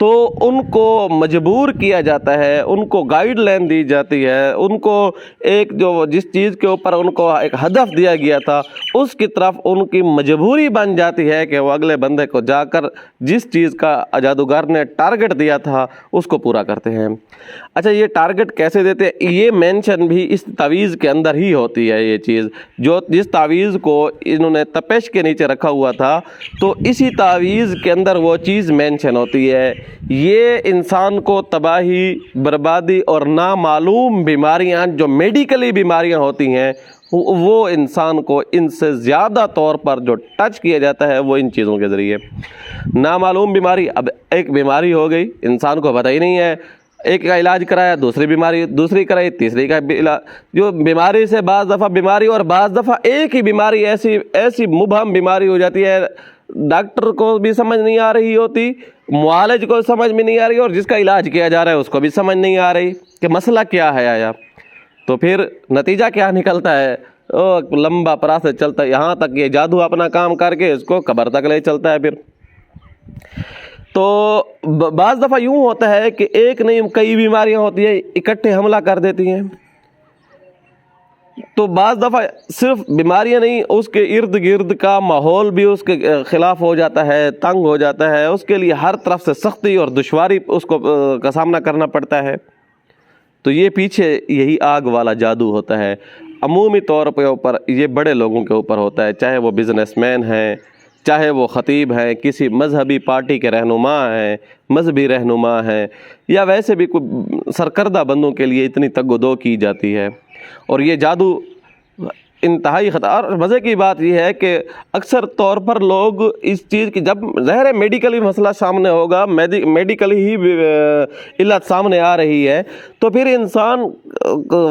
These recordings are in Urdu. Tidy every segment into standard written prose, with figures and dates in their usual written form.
تو ان کو مجبور کیا جاتا ہے، ان کو گائیڈ لائن دی جاتی ہے، ان کو ایک جس چیز کے اوپر ان کو ایک ہدف دیا گیا تھا اس کی طرف ان کی مجبوری بن جاتی ہے کہ وہ اگلے بندے کو جا کر جس چیز کا جادوگر نے ٹارگٹ دیا تھا اس کو پورا کرتے ہیں۔ اچھا، یہ ٹارگٹ کیسے دیتے ہیں؟ یہ مینشن بھی اس تعویذ کے اندر ہی ہوتی ہے۔ یہ چیز جس تعویذ کو انہوں نے تپش کے نیچے رکھا ہوا تھا تو اسی تعویذ کے اندر وہ چیز مینشن ہوتی ہے۔ یہ انسان کو تباہی، بربادی اور نامعلوم بیماریاں جو میڈیکلی بیماریاں ہوتی ہیں وہ انسان کو ان سے زیادہ طور پر جو ٹچ کیا جاتا ہے وہ ان چیزوں کے ذریعے۔ نامعلوم بیماری، اب ایک بیماری ہو گئی، انسان کو پتہ ہی نہیں ہے، ایک کا علاج کرایا، دوسری بیماری، دوسری کرائی، تیسری کا علاج، جو بیماری سے بعض دفعہ بیماری اور بعض دفعہ ایک ہی بیماری ایسی مبہم بیماری ہو جاتی ہے، ڈاکٹر کو بھی سمجھ نہیں آ رہی ہوتی، معالج کو سمجھ میں نہیں آ رہی، اور جس کا علاج کیا جا رہا ہے اس کو بھی سمجھ نہیں آ رہی کہ مسئلہ کیا ہے آیا۔ تو پھر نتیجہ کیا نکلتا ہے؟ لمبا پراسس چلتا ہے، یہاں تک یہ جادو اپنا کام کر کے اس کو قبر تک لے چلتا ہے۔ پھر تو بعض دفعہ یوں ہوتا ہے کہ ایک نہیں کئی بیماریاں ہوتی ہیں، اکٹھے حملہ کر دیتی ہیں۔ تو بعض دفعہ صرف بیماریاں نہیں، اس کے ارد گرد کا ماحول بھی اس کے خلاف ہو جاتا ہے، تنگ ہو جاتا ہے، اس کے لیے ہر طرف سے سختی اور دشواری اس کو کا سامنا کرنا پڑتا ہے۔ تو یہ پیچھے یہی آگ والا جادو ہوتا ہے۔ عمومی طور پہ اوپر یہ بڑے لوگوں کے اوپر ہوتا ہے، چاہے وہ بزنس مین ہیں، چاہے وہ خطیب ہیں، کسی مذہبی پارٹی کے رہنما ہیں، مذہبی رہنما ہیں، یا ویسے بھی کوئی سرکردہ بندوں کے لیے اتنی تگ و دو کی جاتی ہے۔ اور یہ جادو انتہائی خطرہ، اور مزے کی بات یہ ہے کہ اکثر طور پر لوگ اس چیز کی، جب ظاہر ہے میڈیکلی مسئلہ سامنے ہوگا، میڈیکلی ہی علت سامنے آ رہی ہے، تو پھر انسان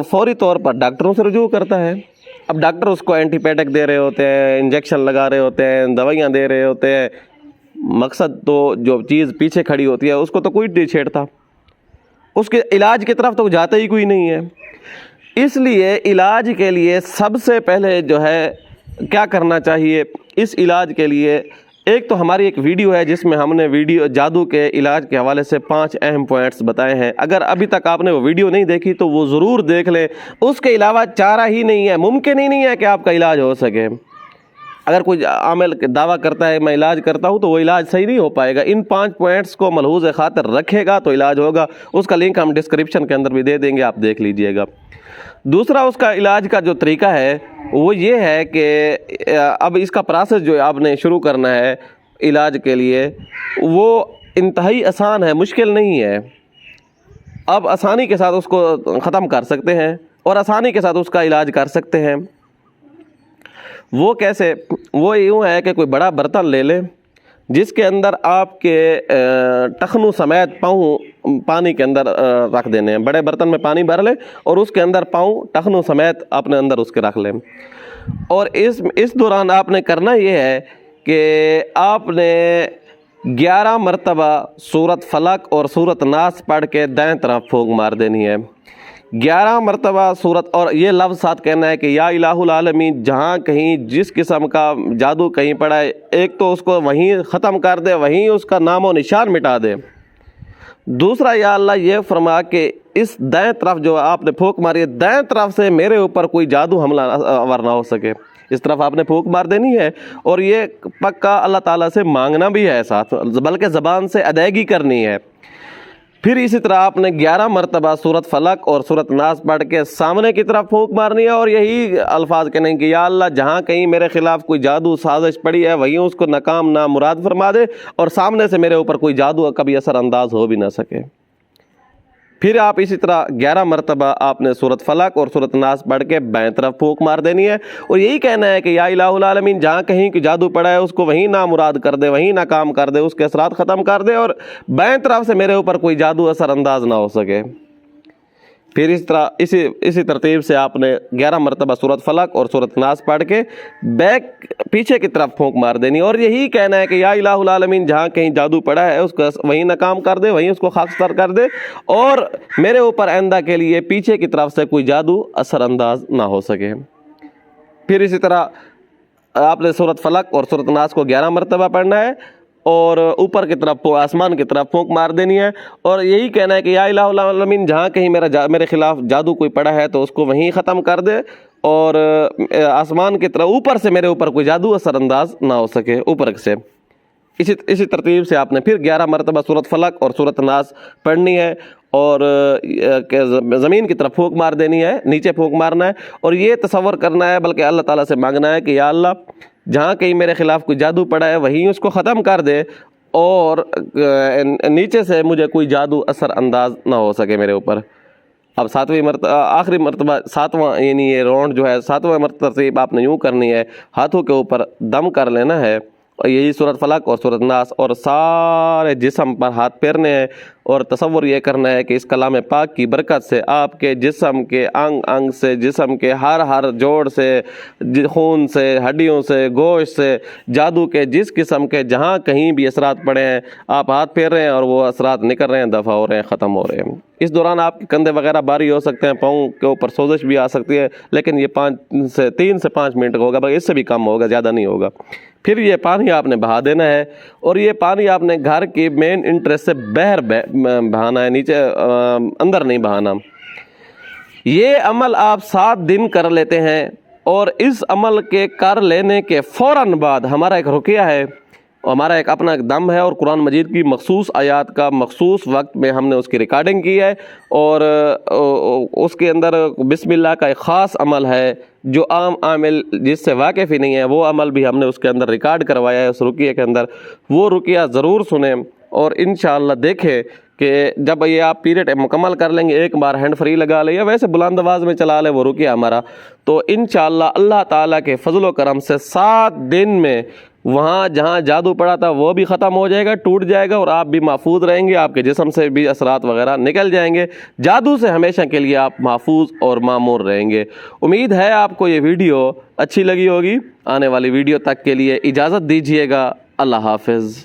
فوری طور پر ڈاکٹروں سے رجوع کرتا ہے۔ اب ڈاکٹر اس کو اینٹی پیٹک دے رہے ہوتے ہیں، انجیکشن لگا رہے ہوتے ہیں، دوائیاں دے رہے ہوتے ہیں، مقصد تو جو چیز پیچھے کھڑی ہوتی ہے اس کو تو کوئی نہیں چھیڑتا، اس کے علاج کی طرف تو جاتا ہی کوئی نہیں ہے۔ اس لیے علاج کے لیے سب سے پہلے جو ہے کیا کرنا چاہیے؟ اس علاج کے لیے ایک تو ہماری ایک ویڈیو ہے جس میں ہم نے جادو کے علاج کے حوالے سے 5 اہم پوائنٹس بتائے ہیں۔ اگر ابھی تک آپ نے وہ ویڈیو نہیں دیکھی تو وہ ضرور دیکھ لیں، اس کے علاوہ چارہ ہی نہیں ہے، ممکن ہی نہیں ہے کہ آپ کا علاج ہو سکے۔ اگر کوئی عامل دعویٰ کرتا ہے میں علاج کرتا ہوں تو وہ علاج صحیح نہیں ہو پائے گا۔ ان 5 پوائنٹس کو ملحوظ خاطر رکھے گا تو علاج ہوگا۔ اس کا لنک ہم ڈسکرپشن کے اندر بھی دے دیں گے، آپ دیکھ لیجئے گا۔ دوسرا اس کا علاج کا جو طریقہ ہے وہ یہ ہے کہ اب اس کا پروسیس جو آپ نے شروع کرنا ہے علاج کے لیے وہ انتہائی آسان ہے، مشکل نہیں ہے۔ آپ آسانی کے ساتھ اس کو ختم کر سکتے ہیں اور آسانی کے ساتھ اس کا علاج کر سکتے ہیں۔ وہ کیسے؟ وہ یوں ہے کہ کوئی بڑا برتن لے لیں جس کے اندر آپ کے ٹخنوں سمیت پاؤں پانی کے اندر رکھ دینے ہیں۔ بڑے برتن میں پانی بھر لیں اور اس کے اندر پاؤں ٹخنوں سمیت اپنے اندر اس کے رکھ لیں۔ اور اس دوران آپ نے کرنا یہ ہے کہ آپ نے 11 مرتبہ سورۃ فلق اور سورۃ ناس پڑھ کے دائیں طرف پھونک مار دینی ہے۔ 11 مرتبہ سورت، اور یہ لفظ ساتھ کہنا ہے کہ یا الہ العالمین، جہاں کہیں جس قسم کا جادو کہیں پڑا ہے ایک تو اس کو وہیں ختم کر دے، وہیں اس کا نام و نشان مٹا دے۔ دوسرا یا اللہ یہ فرما کہ اس دائیں طرف جو آپ نے پھونک ماری ہے، دائیں طرف سے میرے اوپر کوئی جادو حملہ آور نہ ہو سکے، اس طرف آپ نے پھونک مار دینی ہے۔ اور یہ پکا اللہ تعالیٰ سے مانگنا بھی ہے ساتھ، بلکہ زبان سے ادائیگی کرنی ہے۔ پھر اسی طرح آپ نے 11 مرتبہ سورۃ فلق اور سورۃ ناس پڑھ کے سامنے کی طرف پھونک مارنی ہے، اور یہی الفاظ کہنے کہ یا اللہ جہاں کہیں میرے خلاف کوئی جادو سازش پڑی ہے وہیں اس کو ناکام نامراد فرما دے، اور سامنے سے میرے اوپر کوئی جادو کبھی اثر انداز ہو بھی نہ سکے۔ پھر آپ اسی طرح 11 مرتبہ آپ نے سورۃ فلق اور سورۃ ناس پڑھ کے بائیں طرف پھونک مار دینی ہے، اور یہی کہنا ہے کہ یا الہ العالمین، جہاں کہیں کہ جادو پڑا ہے اس کو وہیں نامراد کر دے، وہیں ناکام کر دے، اس کے اثرات ختم کر دے، اور بائیں طرف سے میرے اوپر کوئی جادو اثر انداز نہ ہو سکے۔ پھر اس طرح اسی ترتیب سے آپ نے 11 مرتبہ سورۃ فلق اور سورۃ ناس پڑھ کے پیچھے کی طرف پھونک مار دینی، اور یہی کہنا ہے کہ یا الہ العالمین، جہاں کہیں جادو پڑا ہے اس کو وہیں ناکام کر دے، وہیں اس کو خاکستر کر دے، اور میرے اوپر آئندہ کے لیے پیچھے کی طرف سے کوئی جادو اثر انداز نہ ہو سکے۔ پھر اسی طرح آپ نے سورۃ فلق اور سورۃ ناس کو 11 مرتبہ پڑھنا ہے، اور اوپر کی طرف آسمان کی طرف پھونک مار دینی ہے اور یہی کہنا ہے کہ یا الہ العالمین جہاں کہیں میرے خلاف جادو کوئی پڑا ہے تو اس کو وہیں ختم کر دے، اور آسمان کی طرف اوپر سے میرے اوپر کوئی جادو اثر انداز نہ ہو سکے اوپر سے۔ اسی ترتیب سے آپ نے پھر 11 مرتبہ سورۃ فلق اور سورۃ ناس پڑھنی ہے اور زمین کی طرف پھونک مار دینی ہے، نیچے پھونک مارنا ہے اور یہ تصور کرنا ہے، بلکہ اللہ تعالیٰ سے مانگنا ہے کہ یا اللہ جہاں کہیں میرے خلاف کوئی جادو پڑا ہے وہیں اس کو ختم کر دے اور نیچے سے مجھے کوئی جادو اثر انداز نہ ہو سکے میرے اوپر۔ اب آخری مرتبہ 7واں یعنی یہ راؤنڈ جو ہے 7واں ترتیب آپ نے یوں کرنی ہے، ہاتھوں کے اوپر دم کر لینا ہے اور یہی سورۃ فلق اور سورۃ ناس اور سارے جسم پر ہاتھ پھیرنے ہیں اور تصور یہ کرنا ہے کہ اس کلام پاک کی برکت سے آپ کے جسم کے انگ سے، جسم کے ہر جوڑ سے، خون سے، ہڈیوں سے، گوشت سے، جادو کے جس قسم کے جہاں کہیں بھی اثرات پڑے ہیں آپ ہاتھ پھیر رہے ہیں اور وہ اثرات نکل رہے ہیں، دفع ہو رہے ہیں، ختم ہو رہے ہیں۔ اس دوران آپ کے کندھے وغیرہ بھاری ہو سکتے ہیں، پاؤں کے اوپر سوزش بھی آ سکتی ہے، لیکن یہ 3 سے 5 منٹ کا ہوگا، بلکہ اس سے بھی کم ہوگا، زیادہ نہیں ہوگا۔ پھر یہ پانی آپ نے بہا دینا ہے اور یہ پانی آپ نے گھر کی مین انٹرسٹ سے باہر بہانا ہے، نیچے اندر نہیں بہانا۔ یہ عمل آپ 7 دن کر لیتے ہیں اور اس عمل کے کر لینے کے فوراً بعد ہمارا ایک رقیہ ہے، ہمارا ایک اپنا ایک دم ہے اور قرآن مجید کی مخصوص آیات کا مخصوص وقت میں ہم نے اس کی ریکارڈنگ کی ہے اور اس کے اندر بسم اللہ کا ایک خاص عمل ہے جو عام عامل جس سے واقف ہی نہیں ہے، وہ عمل بھی ہم نے اس کے اندر ریکارڈ کروایا ہے اس رقیہ کے اندر۔ وہ رقیہ ضرور سنیں اور انشاءاللہ دیکھیں کہ جب یہ آپ پیریڈ مکمل کر لیں گے، ایک بار ہینڈ فری لگا لیں یا ویسے بلند آواز میں چلا لیں وہ رقیہ ہمارا، تو انشاءاللہ اللہ تعالیٰ کے فضل و کرم سے 7 دن میں وہاں جہاں جادو پڑا تھا وہ بھی ختم ہو جائے گا، ٹوٹ جائے گا اور آپ بھی محفوظ رہیں گے، آپ کے جسم سے بھی اثرات وغیرہ نکل جائیں گے، جادو سے ہمیشہ کے لیے آپ محفوظ اور معمور رہیں گے۔ امید ہے آپ کو یہ ویڈیو اچھی لگی ہوگی۔ آنے والی ویڈیو تک کے لیے اجازت دیجیے گا۔ اللہ حافظ۔